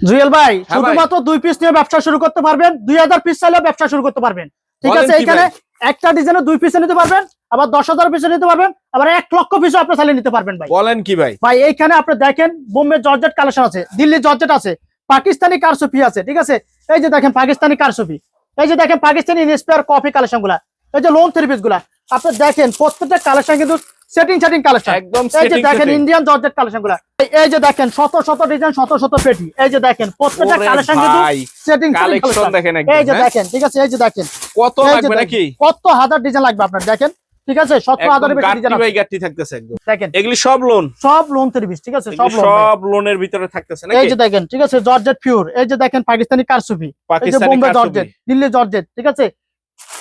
জুয়েল ভাই শুধুমাত্র 2 পিস নিয়ে ব্যবসা শুরু করতে পারবেন, 2000 পিস চাইলেও ব্যবসা শুরু করতে পারবেন। ঠিক আছে, এখানে একটা ডিজাইনে 2 পিস নিতে পারবেন, আবার 10,000 পিস নিতে পারবেন, আবার 1 লক্ষ পিস আপনি চাইলে নিতে পারবেন ভাই। বলেন কি ভাই? ভাই এইখানে আপনি দেখেন বোম্বে জর্জেট কালেকশন আছে, দিল্লি জর্জেট আছে, পাকিস্তানি কারসুফি আছে। ঠিক আছে, এই যে দেখেন পাকিস্তানি কারসুফি, এই যে দেখেন পাকিস্তানি ইন্সপায়ার কফি কালেকশন গুলা, এই যে লোন 3 পিস গুলা আপনি দেখেন প্রত্যেকটা কালেকশন কিন্তু সেটিং কালেকশন একদম। এই যে দেখেন ইন্ডিয়ান জর্জেট কালেকশন গুলা, এই যে দেখেন শত শত ডিজাইন, শত শত পেটি, এই যে দেখেন প্রত্যেকটা কালেকশন কিন্তু সেটিং কালেকশন দেখেন একদম। এই যে দেখেন, ঠিক আছে, এই যে দেখেন কত লাগবে নাকি, কত হাজার ডিজাইন লাগবে আপনার দেখেন। ঠিক আছে, 70,000 বেশি ডিজাইন আছে। গাট্টি থাকতেছে একদম। দেখেন এগুলি সব লোন 3 পিস। ঠিক আছে, সব লোনের ভিতরে থাকতেছে নাকি? এই যে দেখেন, ঠিক আছে, জর্জেট পিওর, এই যে দেখেন পাকিস্তানি কারসুফি, এই যে বোম্বে জর্জেট, দিল্লি জর্জেট। ঠিক আছে,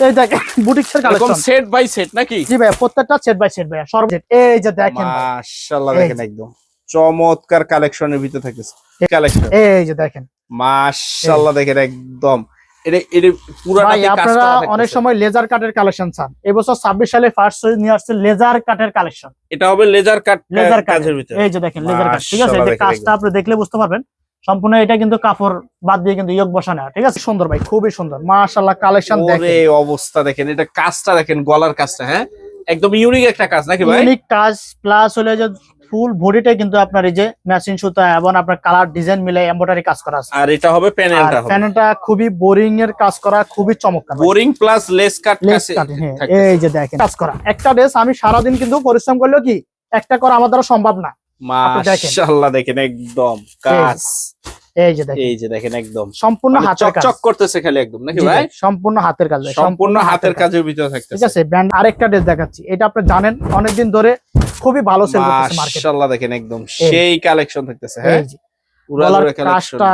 এই দেখেন বুটিক্সের কালেকশন সেট বাই সেট নাকি? জি ভাই, প্রত্যেকটা সেট বাই সেট ভাই সব। এই যে দেখেন মাশাআল্লাহ, দেখেন একদম চমৎকার কালেকশনের ভিতরে থাকতেছে কালেকশন। এই যে দেখেন মাশাআল্লাহ, দেখেন একদম। এটা পুরাটাই কাজ করা। আপনারা অনেক সময় লেজার কাটের কালেকশন চান, এবছর 26 সালে ফার্স্ট নিয়ে আসছে লেজার কাটের কালেকশন। এটা হবে লেজার কাটের ভিতরে। এই যে দেখেন লেজার কাট। ঠিক আছে, এই যে কাজটা আপনি দেখলে বুঝতে পারবেন সম্পূর্ণ এটা কিন্তু কাপড় বাদ দিয়ে কিন্তু ইয়োগ বসানো। ঠিক আছে, সুন্দর ভাই, খুবই সুন্দর মাশাআল্লাহ কালেকশন। দেখেন এই অবস্থা, দেখেন এটা কাজটা দেখেন, গলার কাজটা হ্যাঁ একদম ইউনিক একটা কাজ নাকি ভাই? ইউনিক কাজ প্লাস হলে যে ফুল বডিটাই কিন্তু আপনার এই যে ম্যাচিং সুতা এবং আপনার কালার ডিজাইন মিলে এমব্রয়ডারি কাজ করা আছে। আর এটা হবে প্যানেলটা, প্যানেলটা খুবই বোরিং এর কাজ করা, খুবই চমৎকার। বোরিং প্লাস লেস কাট আছে। এই যে দেখেন কাজ করা একটা ড্রেস আমি সারা দিন কিন্তু পরিশ্রম করলেও কি একটা করা আমার দ্বারা সম্ভব না। মাশাআল্লাহ, দেখেন একদম কাজ। এই যে দেখেন একদম সম্পূর্ণ হাতের কাজ, চকচক করতেছে খালি একদম নাকি ভাই? সম্পূর্ণ হাতের কাজ, সম্পূর্ণ হাতের কাজের ভিতরে থাকতেছে। ঠিক আছে, ব্র্যান্ড আরেকটা ড্রেস দেখাচ্ছি, এটা আপনি জানেন অনেকদিন ধরে খুবই ভালো সেল করতেছে মার্কেটে। মাশাআল্লাহ, দেখেন একদম সেই কালেকশন থাকতেছে। হ্যাঁ, গলার কাজটা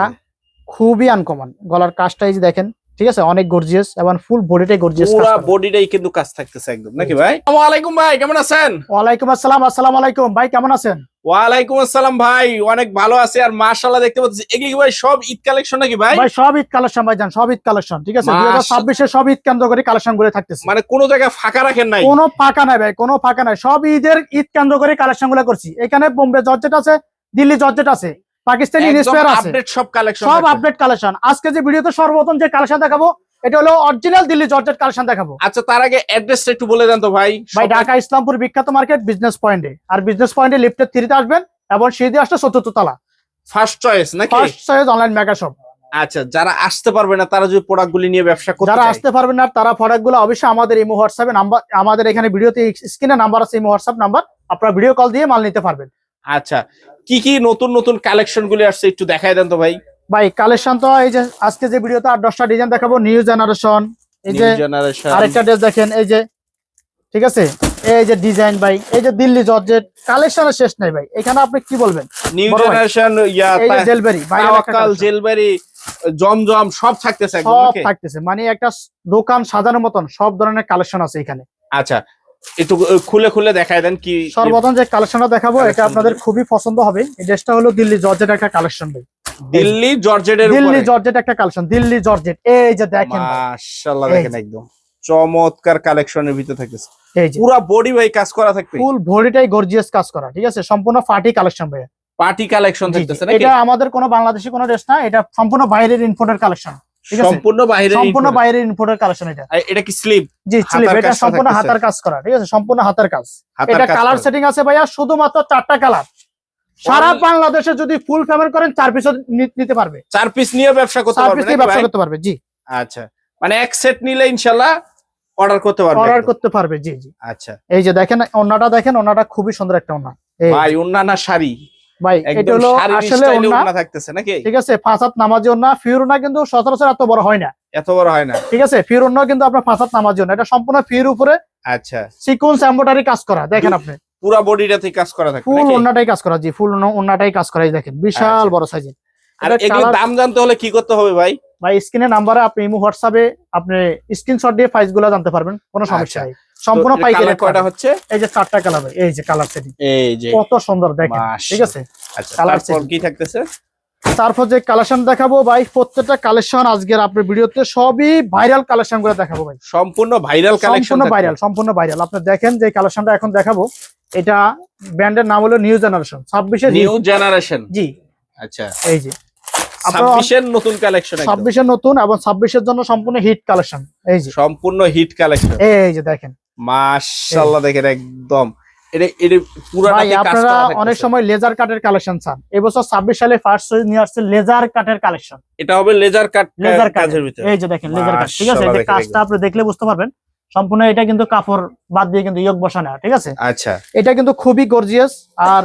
খুবই আনকমন, গলার কাজটা এই যে দেখেন। ঠিক আছে, অনেক গর্জিয়াস এবং ফুল বডিটাই গর্জিয়াস, পুরো বডিটাই কিন্তু কাজ থাকতেছে একদম নাকি ভাই? আসসালামু আলাইকুম ভাই, কেমন আছেন? ওয়ালাইকুম আসসালাম। আসসালামু আলাইকুম ভাই, কেমন আছেন? ওয়ালাইকুম আসসালাম ভাই, অনেক ভালো আছে। আর মাশাআল্লাহ দেখতে পাচ্ছি এগুলি ভাই সব ঈদ কালেকশন নাকি ভাই? ভাই সব ঈদ কালেকশন ভাই, জান সব ঈদ কালেকশন। ঠিক আছে, 2026 এ সব ঈদ কেন্দ্র করে কালেকশন করে থাকতেছে, মানে কোনো জায়গায় ফাঁকা রাখেন নাই? কোনো ফাঁকা নাই ভাই, কোনো ফাঁকা নাই, সব ঈদের ঈদ কেন্দ্র করে কালেকশন গুলো করছি। এখানে বোম্বে জর্জেট আছে, দিল্লি জর্জেট আছে, পাকিস্তানি ইন্সপায়ার আছে, আপডেট সব কালেকশন, সব আপডেট কালেকশন। আজকে যে ভিডিওতে সর্বপ্রথম যে কালেকশন দেখাবো এটা হলো অরিজিনাল দিল্লি জর্জেট কালেকশন দেখাবো। আচ্ছা, তার আগে অ্যাড্রেসটা একটু বলে দেন তো ভাই। ভাই ঢাকা ইসলামপুর বিখ্যাত মার্কেট বিজনেস পয়েন্টে, আর বিজনেস পয়েন্টে লিফটের 3 তে আসবেন এবং সিঁড়ি দিয়ে আসলে 4th তলা, ফার্স্ট চয়েস নাকি? First choice online mega shop. আচ্ছা, যারা আসতে পারবে না তারা যদি প্রোডাক্টগুলি নিয়ে ব্যবসা করতে চায়, যারা আসতে পারবেন না তারা প্রোডাক্টগুলো অবশ্যই আমাদের ইমো হোয়াটসঅ্যাপে নাম্বার, আমাদের এখানে ভিডিওতে স্ক্রিনে নাম্বার আছে, ইমো হোয়াটসঅ্যাপ নাম্বার, আপনারা ভিডিও কল দিয়ে মাল নিতে পারবেন। আচ্ছা, কি কি নতুন নতুন কালেকশন গুলি আসছে একটু দেখাই দেন তো ভাই। ভাই কালেকশন তো এই যে আজকে যে ভিডিওতে 8-10টা ডিজাইন দেখাবো, নিউ জেনারেশন। এই যে আরেকটা ড্রেস দেখেন, এই যে ঠিক আছে, এই যে ডিজাইন ভাই, এই যে দিল্লি জর্জেট কালেকশনের শেষ নাই ভাই। এখানে আপনি কি বলবেন? নিউ জেনারেশন, এই যে জেলবেরি ভাই, তাওয়াক্কাল, জেলবেরি, জমজম সব থাকতেছে একদম, সব থাকতেছে, মানে একটা দোকান সাজানোর মতন সব ধরনের কালেকশন আছে এখানে। আচ্ছা, একটু খুলে খুলে দেখাই দেন। কি সর্বপ্রথম যে কালেকশনটা দেখাবো এটা আপনাদের খুবই পছন্দ হবে। এই ড্রেসটা হলো দিল্লি জর্জেট একটা কালেকশন ভাই, দিল্লি জর্জেটের উপরে, দিল্লি জর্জেট একটা কালেকশন, দিল্লি জর্জেট। এই যে দেখেন মাশাআল্লাহ, দেখেন একদম চমৎকার কালেকশনের ভিতরে থাকতেছে। এই যে পুরো বডি ভাই কাজ করা থাকবে, ফুল বডিটাই গর্জিয়াস কাজ করা। ঠিক আছে, সম্পূর্ণ পার্টি কালেকশন ভাই, পার্টি কালেকশন থাকতেছে নাকি? এটা আমাদের কোনো বাংলাদেশি কোনো ড্রেস না, এটা সম্পূর্ণ বাইরের ইম্পোর্টেড কালেকশন। ঠিক আছে, সম্পূর্ণ বাইরের ইম্পোর্টেড কালেকশন। এটা কি স্লিপ? জি স্লিপ, এটা সম্পূর্ণ হাতের কাজ করা। ঠিক আছে, সম্পূর্ণ হাতের কাজ। এটা কালার সেটিং আছে ভাইয়া, শুধুমাত্র 4টা কালার। সারা বাংলাদেশে যদি ফুল পেমেন্ট করেন 4 পিস নিতে পারবে, 4 পিস নিয়ে ব্যবসা করতে পারবে, 4 পিস নিয়ে ব্যবসা করতে পারবে। জি আচ্ছা, মানে এক সেট নিলে ইনশাআল্লাহ অর্ডার করতে পারবে। জি জি। আচ্ছা, এই যে দেখেন ওন্নাটা, দেখেন ওন্নাটা খুবই সুন্দর একটা ওন্না ভাই, ওন্না না শাড়ি ভাই, এটা হলো আসলে ওন্না থাকতেছে নাকি? ঠিক আছে, 5 হাত নামাজি ওন্না, ফিউর ওন্না কিন্তু সচরাচর এত বড় হয় না, ঠিক আছে। ফিউর ওন্না কিন্তু আপনার 5 হাত নামাজি ওন্না, এটা সম্পূর্ণ ফিউর উপরে আচ্ছা সিকোয়েন্স এমব্রয়ডারি কাজ করা। দেখেন আপনি পুরো বডিটাতে কাজ করা থাকে, ফুল ওন্নাটাই কাজ করা। জি, ফুল ওন্নাটাই কাজ করা। এই দেখেন বিশাল বড় সাইজের। আর এগুলোর দাম জানতে হলে কি করতে হবে ভাই? ভাই স্ক্রিনে নাম্বারে আপনি ইমো হোয়াটসঅ্যাপে আপনি স্ক্রিনশট দিয়ে প্রাইসগুলো জানতে পারবেন, কোনো সমস্যা নেই। সম্পূর্ণ পাইকারি। কয়টা হচ্ছে? এই যে 4টা কালার ভাই, এই যে কালার সেটিং, এই যে কত সুন্দর দেখেন। ঠিক আছে, আচ্ছা, কালার সেটিং কি থাকতেছে? তারপর যে কালেকশন দেখাবো ভাই, প্রত্যেকটা কালেকশন আজকের আপনার ভিডিওতে সবই ভাইরাল কালেকশন গুলো দেখাবো ভাই, সম্পূর্ণ ভাইরাল কালেকশন, সম্পূর্ণ ভাইরাল। আপনি দেখেন যে কালেকশনটা এখন দেখাবো, এটা ব্র্যান্ডের নাম হলো নিউ জেনারেশন 26 এর নিউ জেনারেশন। জি আচ্ছা, এই যে 26 এর নতুন কালেকশন, 26 এর নতুন এবং 26 এর জন্য সম্পূর্ণ হিট কালেকশন। এই যে সম্পূর্ণ হিট কালেকশন, এই যে দেখেন মাশাআল্লাহ দেখেন একদম এটা পুরাটাতে কাজ আপনারা করা থাকতেছে। অনেক সময় লেজার কাটের কালেকশন চান, এবছর 26 সালে ফার্স্ট চয়েস নিয়ে আসছে লেজার কাটের কালেকশন। এটা হবে লেজার কাট কাজের ভিতরে। এই যে দেখেন লেজার কাট, ঠিক আছে, মাশাআল্লাহ এই কাজটা আপনি দেখলে বুঝতে পারবেন সম্পূর্ণ এটা কিন্তু কাপড় বাদ দিয়ে কিন্তু ইয়োগ বসানো, ঠিক আছে। আচ্ছা, এটা কিন্তু খুবই গর্জিয়াস, আর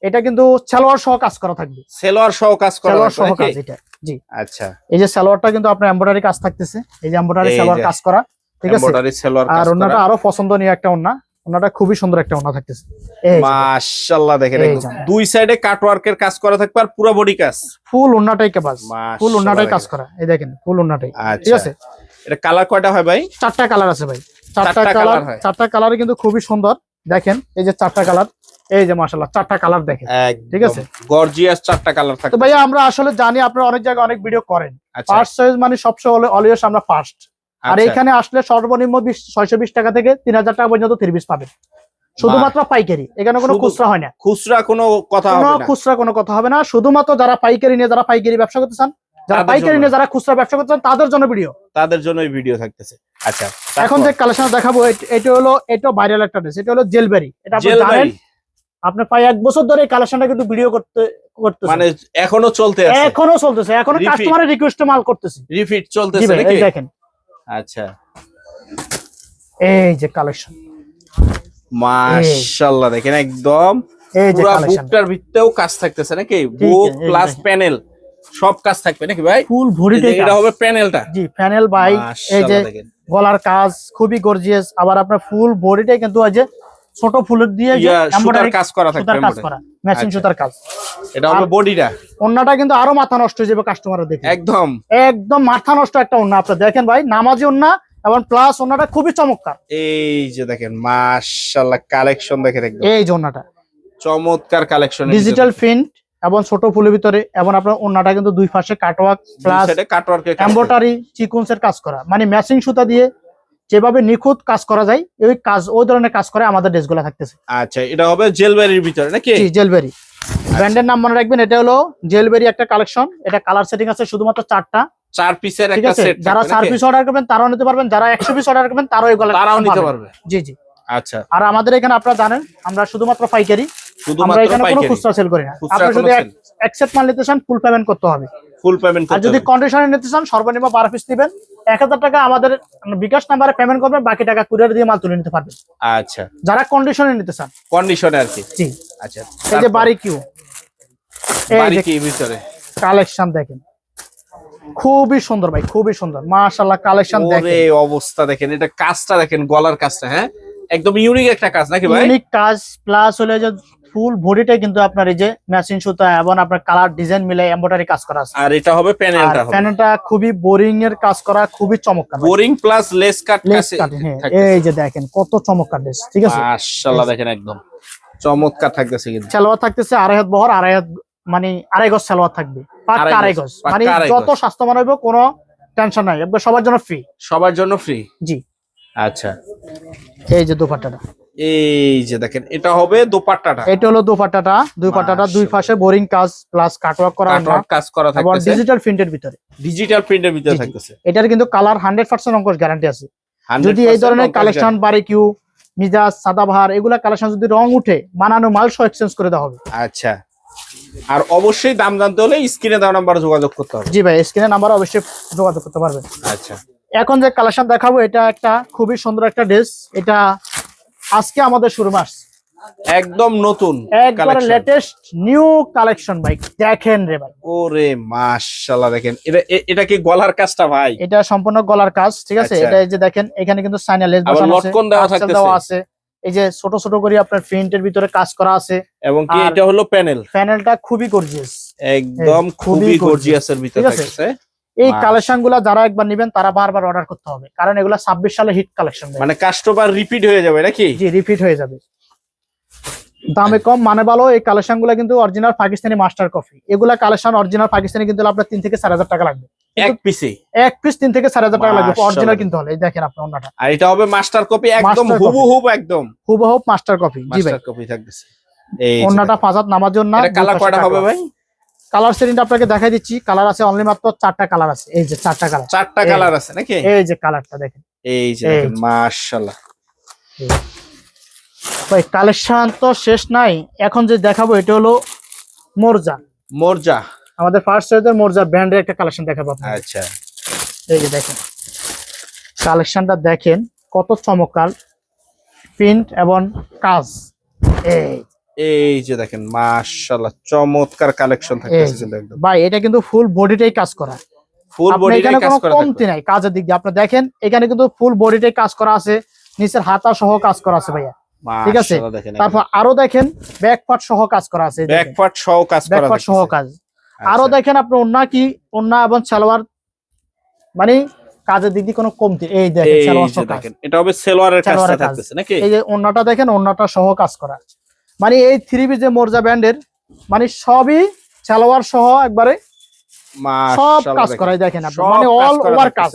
এটা কিন্তু সালোয়ার সহ কাজ করা থাকবে, সেলোয়ার সহ কাজ করা সালোয়ার সহ থাকবে কাজ নাকি? এটা। জি, আচ্ছা, এই যে সালোয়ারটা কিন্তু আপনার এমব্রয়ডারি কাজ থাকতেছে, এই যে এমব্রয়ডারি এই সালোয়ার যে কাজ করা, ঠিক আছে। এমব্রয়ডারি সেলোয়ার আর কাজ ওন্নাটা করা, আরো পছন্দনীয় একটা ওন্না, ওন্নাটা খুবই সুন্দর একটা ওন্না থাকতেছে। এই যে মাশাআল্লাহ দেখেন এই একদম যে। দুই সাইডে কাট ওয়ার্কের কাজ করা থাকবে আর পুরো বডি কাজ, ফুল ওন্নাটাই কাজ, ফুল মাশাআল্লাহ ওন্নাটাই কাজ দেখেন। করা, এই দেখেন ফুল ওন্নাটাই, ঠিক আচ্ছা, আছে। এটা কালার কয়টা হয় ভাই? 4টা কালার আছে ভাই, 4টা চারটা কালার, কালার হয়। 4টা কালার কিন্তু খুবই সুন্দর। দেখেন এই যে 4টা কালার, এই যে মাশাআল্লাহ 4টা কালার দেখেন, ঠিক আছে। গর্জিয়াস 4টা কালার তো থাকবে। ভাইয়া আমরা আসলে জানি আপনারা অনেক জায়গায় অনেক ভিডিও করেন, আচ্ছা, ফার্স্ট চয়েস মানে সবসময় অলওয়েজ আমরা ফার্স্ট। আর আচ্ছা। এখানে আসলে সর্বনিম্ন 620 টাকা থেকে 3000 টাকা পর্যন্ত 3 পিস পাবেন, শুধুমাত্র পাইকারি, এখানে কোনো শুধু খুচরা হয় না, খুচরা কোনো কথা কোনো হবে না, খুচরা কোনো কথা হবে না, শুধুমাত্র যারা পাইকারি নিয়ে, যারা পাইকারি ব্যবসা করতে চান, যারা তাদের পাইকারি জন্য। নিয়ে যারা খুচরা ব্যবসা করতে চান তাদের জন্য ভিডিও। তাদের জন্য এই ভিডিও থাকতেছে। আচ্ছা, এখন যে কালেকশন দেখাবো এটা হলো, এটা ভাইরাল একটা ড্রেস, এটা হলো জেলবেরি, এটা আপনি জানেন, আপনি প্রায় 1 বছর ধরে এই কালেকশনটা কিন্তু ভিডিও করতেছেন, মানে এখনো চলতে আছে, এখনো চলতেছে, এখনো Repeat। কাস্টমারের রিকোয়েস্টে মাল করতেছি। রিপিট জি চলতেছে ভাই, নাকি? এই দেখেন আচ্ছা, এই যে কালেকশন, মাশাআল্লাহ দেখেন একদম এই যে পুরো কালেকশন বুকটার ভিতরেও কাজ থাকতেছে নাকি? বুক এই প্লাস দেখেন। প্যানেল সব কাজ থাকবে নাকি ভাই? ফুল ভরিতে এটা হবে প্যানেলটা। জি প্যানেল বাই, এই যে মাশাআল্লাহ দেখেন গলার কাজ খুবই গর্জিয়াস, আবার আপনার ফুল বডিটাই কিন্তু ওই যে ছোট ফুলের দিয়ে যে সুতার এমব্রয়ডারি কাজ করা থাকবে, সুতার কাজ করা, ম্যাচিং আচ্ছা। সুতার কাজ। এটা হবে বডিটা ওন্নাটা কিন্তু আরো মাথা নষ্ট হয়ে যাবে কাস্টমারের দেখে, একদম। একদম মাথা নষ্ট একটা ওন্না, আপনারা দেখেন ভাই, নামাজি ওন্না এবং প্লাস ওন্নাটা খুবই চমৎকার। এই যে দেখেন মাশাআল্লাহ কালেকশন দেখেন একদম এই যে ওন্নাটা চমৎকার কালেকশন, ডিজিটাল প্রিন্ট এবং ছোট ফুলের ভিতরে, এবং আপনার ওন্নাটা কিন্তু দুই পাশে কাটওয়ার্ক প্লাস সাইডে কাটওয়ার্কের কাজ করা। এমব্রয়ডারি সিকোয়েন্সের কাজ করা, মানে ম্যাচিং সুতা দিয়ে যেভাবে নিখুঁত কাজ করা যায়, ওই কাজ, ওই ধরনের কাজ করে আমাদের ড্রেসগুলো থাকতেছে। আচ্ছা, এটা হবে জেলবেরির ভিতরে নাকি? জি জেলবেরি, ব্র্যান্ডের নাম মনে রাখবেন, এটা হলো জেলবেরি একটা কালেকশন। এটা কালার সেটিং আছে শুধুমাত্র 4টা, 4 পিসের ঠিক একটা আছে। সেট যারা 4 পিস অর্ডার করবেন তারাও নিতে পারবেন, যারা 100 পিস অর্ডার করবেন তারাও এগুলো তারাও নিতে পারবে। জি জি। আচ্ছা, আর আমাদের এখানে আপনারা জানেন আমরা শুধুমাত্র পাইকারি, আমরা শুধুমাত্র এখানে কোনো পাইকারি, খুচরা সেল করি না। খুচরা আপনি কোনো যদি sell? অ্যাকসেপ্ট মাল নিতে চান ফুল পেমেন্ট করতে হবে, ফুল পেমেন্ট আর করতে যদি হবে। কন্ডিশনে নিতে চান সর্বনিম্ন 12 পিস দিবেন, 1000 টাকা আমাদের বিকাশ নাম্বারে পেমেন্ট করবেন, বাকি টাকা কুরিয়ার দিয়ে মাল তুলে নিতে পারবেন আচ্ছা, যারা কন্ডিশনে নিতে চান। কন্ডিশনে আর কি। জি, আচ্ছা, এই যে বাড়ি কিউ, এই বাড়ি যে কি ভিতরে কালেকশন দেখেন, খুবই সুন্দর ভাই, খুবই সুন্দর, মাশাআল্লাহ কালেকশন ওরে দেখেন, অবস্থা দেখেন, এটা কাজটা দেখেন, গলার কাজটা, হ্যাঁ একদম ইউনিক একটা কাজ নাকি ভাই? ইউনিক কাজ প্লাস হলে যে ফুল বডিটাই কিন্তু আপনার এই যে ম্যাচিং সুতা এবং আপনার কালার ডিজাইন মিলে এমব্রয়ডারি কাজ করা আছে। আর এটা হবে প্যানেলটা, হবে প্যানেলটা খুবই বোরিং এর কাজ করা, খুবই চমৎকার, বোরিং প্লাস লেস কাট লেস কাট, হ্যাঁ এই যে দেখেন কত চমৎকার ড্রেস, ঠিক আছে। মাশাআল্লাহ দেখেন একদম চমৎকার থাকতেছে কিন্তু। সালোয়ার থাকতেছে 2.5 হাত বহর, 2.5 হাত মানে 2.5 গজ সালোয়ার থাকবে, পাক্কা 2.5 গজ, পাক্কা মানে 2.5 যত গজ। স্বাস্থ্যবান হইব কোনো টেনশন নাই, একবার সবার জন্য ফ্রি। সবার জন্য ফ্রি। জি, আচ্ছা, এই যে দোপাট্টাটা, এই যে দেখেন এটা হবে দোপাট্টাটা, এটা হলো দোপাট্টাটা, দুপাট্টাটা দুই পাশে বোরিং কাজ প্লাস কাটওয়ার্ক করা, কাটওয়ার্ক কাজ করা এবং থাকতেছে, ডিজিটাল প্রিন্টের ভিতরে, ডিজিটাল প্রিন্টের ভিতরে জি, জি। থাকতেছে। এটার কিন্তু কালার 100% অঙ্কুশ গ্যারান্টি আছে। 100% যদি এই ধরনের অঙ্কন কালেকশন বাড়ি কিউ মিজাজ সাদাবাহার এগুলা কালেকশন যদি রং উঠে, বানানো মাল সহ এক্সচেঞ্জ করে দেওয়া হবে। আচ্ছা, আর অবশ্যই দাম জানতে হলে স্ক্রিনে দেওয়া নাম্বারে যোগাযোগ করতে হবে। জি ভাই, স্ক্রিনে নাম্বার অবশ্যই যোগাযোগ করতে পারবেন। আচ্ছা, এখন যে কালেকশন দেখাবো এটা একটা খুবই সুন্দর একটা ড্রেস, এটা আজকে আমাদের শুরু মাস, একদম নতুন একবারে কালেকশন, লেটেস্ট নিউ কালেকশন ভাই, দেখেন রে ভাই, ওরে মাশাআল্লাহ দেখেন, এটা কি গলার কাজটা ভাই? এটা সম্পূর্ণ গলার কাজ, ঠিক আছে। আচ্ছা। এটা এই যে দেখেন এখানে কিন্তু সাইনা লেস আবার বসানো আছে, লটকন দেওয়া আঁচল থাকতেছে। দেওয়া আছে, এই যে ছোট ছোট করে আপনার প্রিন্টের ভিতরে কাজ করা আছে, এবং কি আর এটা হলো প্যানেল, প্যানেলটা খুবই গর্জিয়াস, একদম খুবই খুবই gorgeous, গর্জিয়াসের ভিতরে ঠিক আছে? থাকতেছে। এই বাহ। কালেকশন গুলা যারা একবার নেবেন তারা বারবার অর্ডার করতে হবে, কারণ এগুলা 26 সালে হিট কালেকশন, মানে কাস্টমার রিপিট হয়ে যাবে নাকি? জি রিপিট হয়ে যাবে, দামে কম মানে ভালো। এই কালেকশন গুলা কিন্তু অরিজিনাল পাকিস্তানি মাস্টার কফি, এগুলা কালেকশন অরিজিনাল পাকিস্তানি কিন্তু আপনার 3 থেকে 4,000 টাকা লাগবে, এক পিসে এক পিস 3 থেকে 4,000 টাকা লাগবে মাশাআল্লাহ। অরিজিনাল কিনতে হলে। এই দেখেন আপনার ওন্নাটা আর এটা হবে মাস্টার কপি, একদম Master copy। হুবহু একদম হুবহু মাস্টার কপি। জি ভাই, মাস্টার কপি থাকতেছে। এই যে ওন্নাটা 5 হাত নামার জন্য, এটা কালার কয়টা হবে ভাই? কালার সেটিংটা আপনাকে দেখাই দিচ্ছি। কালার আছে অনলি মাত্র 4টা কালার আছে। এই যে 4টা কালার, 4টা কালার আছে নাকি? এই যে কালারটা দেখেন, এই যে দেখেন মাশাআল্লাহ ভাই কালেকশন তো শেষ নাই। এখন যে দেখাবো এটা হলো মোরজা। মোরজা আমাদের ফার্স্ট সাইজের মোরজা ব্র্যান্ডের একটা কালেকশন দেখাবো আপনাকে। আচ্ছা এই যে দেখেন কালেকশনটা দেখেন কত চমৎকার প্রিন্ট এবং কাজ। এই যে দেখেন মাশাআল্লাহ চমৎকার কালেকশন থাকতেছে কিন্তু একদম। ভাই এটা কিন্তু ফুল বডিটাই কাজ করা, ফুল বডিটাই কাজ করা, কমতি নাই কাজের দিক দিয়ে। আপনি দেখেন এখানে কিন্তু ফুল বডিটাই কাজ করা আছে, নিচের হাতা সহ কাজ করা আছে ভাইয়া, ঠিক আছে। তারপর আরো দেখেন ব্যাক পার্ট সহ কাজ করা আছে, ব্যাক পার্ট সহ কাজ করা, ব্যাক পার্ট সহ কাজ। আরো দেখেন আপনি ওন্না কি ওন্না এবং সালোয়ার মানে কাজের দিক দিয়ে কোনো কমতি। এই দেখেন সালোয়ার সহ কাজ, এটা হবে সালোয়ারের কাজটা থাকতেছে নাকি? এই যে ওন্নাটা দেখেন, ওন্নাটা সহ কাজ করা। মানে এই 3 পিস যে মোরজা ব্র্যান্ডের মানে সবই সালোয়ার সহ একবারে সব কাজ করা। দেখেন আপনি মানে অল ওভার কাজ,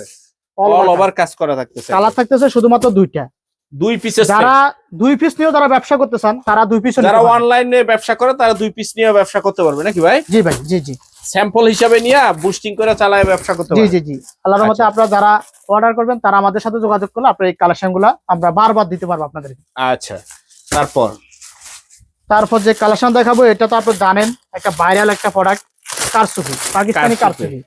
অল ওভার কাজ করা থাকতেছে। কালার থাকতেছে শুধুমাত্র 2টা, 2 পিসের। যারা 2 পিস নিয়েও যারা ব্যবসা করতে চান তারা 2 পিস, যারা অনলাইনে ব্যবসা করে তারা 2 পিস নিয়ে ব্যবসা করতে পারবে নাকি ভাই? জি ভাই, জি জি, স্যাম্পল হিসাবে নিয়ে বুস্টিং করে চালায় ব্যবসা করতে পারবে। জি জি জি। আল্লাহর রহমতে আপনারা যারা অর্ডার করবেন তারা আমাদের সাথে যোগাযোগ করলে আপনারা এই কালেকশনগুলো আমরা বারবার দিতে পারবো আপনাদেরকে। আচ্ছা, তারপর যে কালেকশন দেখাবো এটা তো আপনি জানেন একটা ভাইরাল একটা প্রোডাক্ট, কারচুপি, পাকিস্তানি কারচুপি।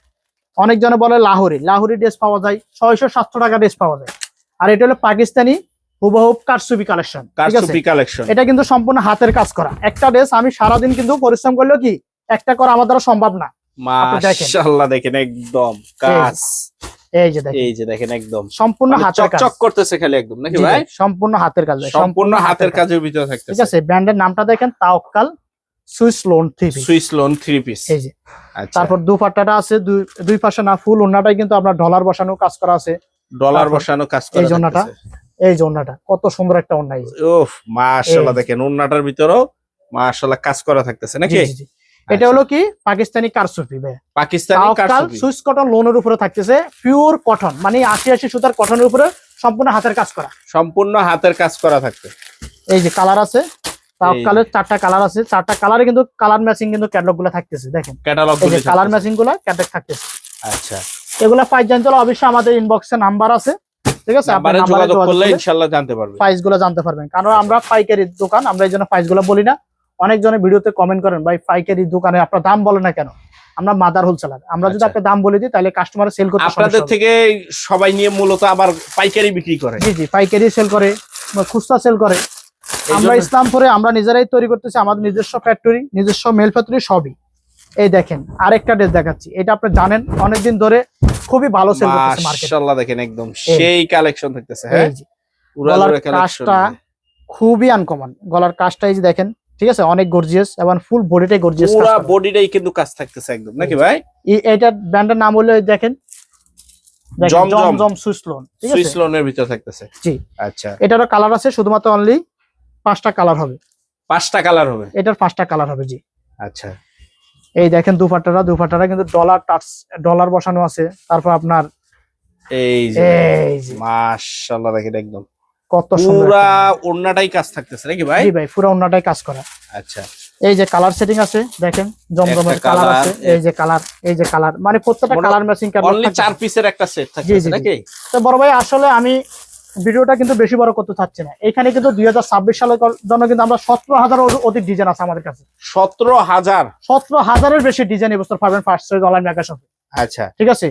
অনেক জনে বলে লাহোরি ড্রেস পাওয়া যায় 600-700 টাকা ড্রেস পাওয়া যায়, আর এটা হলো পাকিস্তানি হুবহুব কারচুপি কালেকশন। কারচুপি কালেকশন, এটা কিন্তু সম্পূর্ণ হাতের কাজ করা একটা ড্রেস। আমি সারাদিন কিন্তু পরিশ্রম করলেও কি একটা করা আমার দ্বারা সম্ভব না। মাশাআল্লাহ দেখেন একদম কাজ। এই যে দেখেন একদম সম্পূর্ণ হাতের কাজ, চকচক করতেছে খালি একদম নাকি ভাই? সম্পূর্ণ হাতের কাজ, সম্পূর্ণ হাতের কাজের ভিতরে থাকতেছে, ঠিক আছে। ব্র্যান্ডের নামটা দেখেন Tawakkal Swiss lawn 3 piece, Swiss lawn 3 piece. এই যে তারপর দুপাট্টাটা আছে, দুই পাশে না ফুল ওন্নাটাই কিন্তু আপনার ডলার বসানো কাজ করা আছে, ডলার বসানো কাজ করা। এই জন্যটা, এই জন্যটা কত সুন্দর একটা ওন্না। ওফ মাশাআল্লাহ দেখেন ওন্নাটার ভিতরেও মাশাআল্লাহ কাজ করা থাকতেছে নাকি? এটা হলো কি পাকিস্তানি কারচুপি ভাই, পাকিস্তানি কারচুপি সুইস কটন লোনের উপরে থাকতেছে, পিওর কটন মানে 80 সুতার কটনের উপরে সম্পূর্ণ হাতের কাজ করা, সম্পূর্ণ হাতের কাজ করা থাকতে। এই যে কালার আছে তাওয়াক্কালের 4টা কালার আছে, 4টা কালারে কিন্তু কালার ম্যাচিং কিন্তু ক্যাটালগ গুলো থাকতেছে। দেখেন ক্যাটালগ গুলো কালার ম্যাচিং গুলো ক্যাটালগ থাকতেছে। আচ্ছা, এগুলা প্রাইস জানতে হলে অবশ্যই আমাদের ইনবক্সে নাম্বার আছে, ঠিক আছে, আপনারা যোগাযোগ করলে ইনশাআল্লাহ জানতে পারবেন, প্রাইস গুলো জানতে পারবেন। কারণ আমরা পাইকারি দোকান, আমরা এই জন্য প্রাইস গুলো বলি না। অনেক জনে ভিডিওতে কমেন্ট করেন ভাই পাইকারি দোকানে আপনার দাম বলে না কেন? আমরা মাদার হোলসেলার, আমরা যদি আপনার দাম বলে দিই তাহলে কাস্টমার সেল করতে আপনাদের থেকে সবাই নিয়ে মূলত আবার পাইকারি বিক্রি করে। জি জি, পাইকারি সেল করে, খুচরা সেল করে। আমরা ইসলামপুরে আমরা নিজেরাই তৈরি করতেছি, আমাদের নিজস্ব ফ্যাক্টরি, নিজস্ব মেল ফ্যাক্টরি সবই। এই দেখেন আরেকটা ড্রেস দেখাচ্ছি, এটা আপনি জানেন অনেকদিন ধরে খুবই ভালো সেল করতেছে মার্কেটে। মাশাআল্লাহ দেখেন একদম সেই কালেকশন থাকতেছে। হ্যাঁ, গলার কাজটা খুবই আনকমন, গলার কাজটা এই যে দেখেন, ঠিক আছে, অনেক গর্জিয়াস এবং ফুল বডিটাই গর্জিয়াস, পুরো বডিটাই কিন্তু কাজ থাকতেছে একদম নাকি ভাই? এইটা ব্র্যান্ডের নাম হলো দেখেন জমজম সুইস লোন, ঠিক আছে, সুইস লোনের ভিতর থাকতেছে। জি আচ্ছা, এটারও কালার আছে, শুধুমাত্র অনলি 5টা কালার হবে। 5টা কালার হবে, এটার 5টা কালার হবে। জি আচ্ছা, এই দেখেন দুপাট্টাটা কিন্তু ডলার বসানো আছে। তারপর আপনার এই যে মাশাআল্লাহ দেখেন একদম কত সুন্দর, পুরো ওন্নাটাই কাজ থাকতেছে নাকি ভাই? জি ভাই, পুরো ওন্নাটাই কাজ করা। আচ্ছা, এই যে কালার সেটিং আছে দেখেন, জমজমের কালার আছে, এই যে কালার মানে প্রত্যেকটা কালার ম্যাচিং কালার। অনলি 4 পিসের একটা সেট থাকতেছে নাকি? তো বড় ভাই আসলে আমি ভিডিওটা কিন্তু বেশি বড় করতে চাচ্ছি না। এখানে কিন্তু 2026 সালের জন্য কিন্তু আমরা 17,000 অধিক ডিজাইন আছে আমাদের কাছে। 17,000 এর বেশি ডিজাইন এবছর পাবেন ফার্স্ট চয়েস অনলাইন মেগা শপে। আচ্ছা, ঠিক আছে,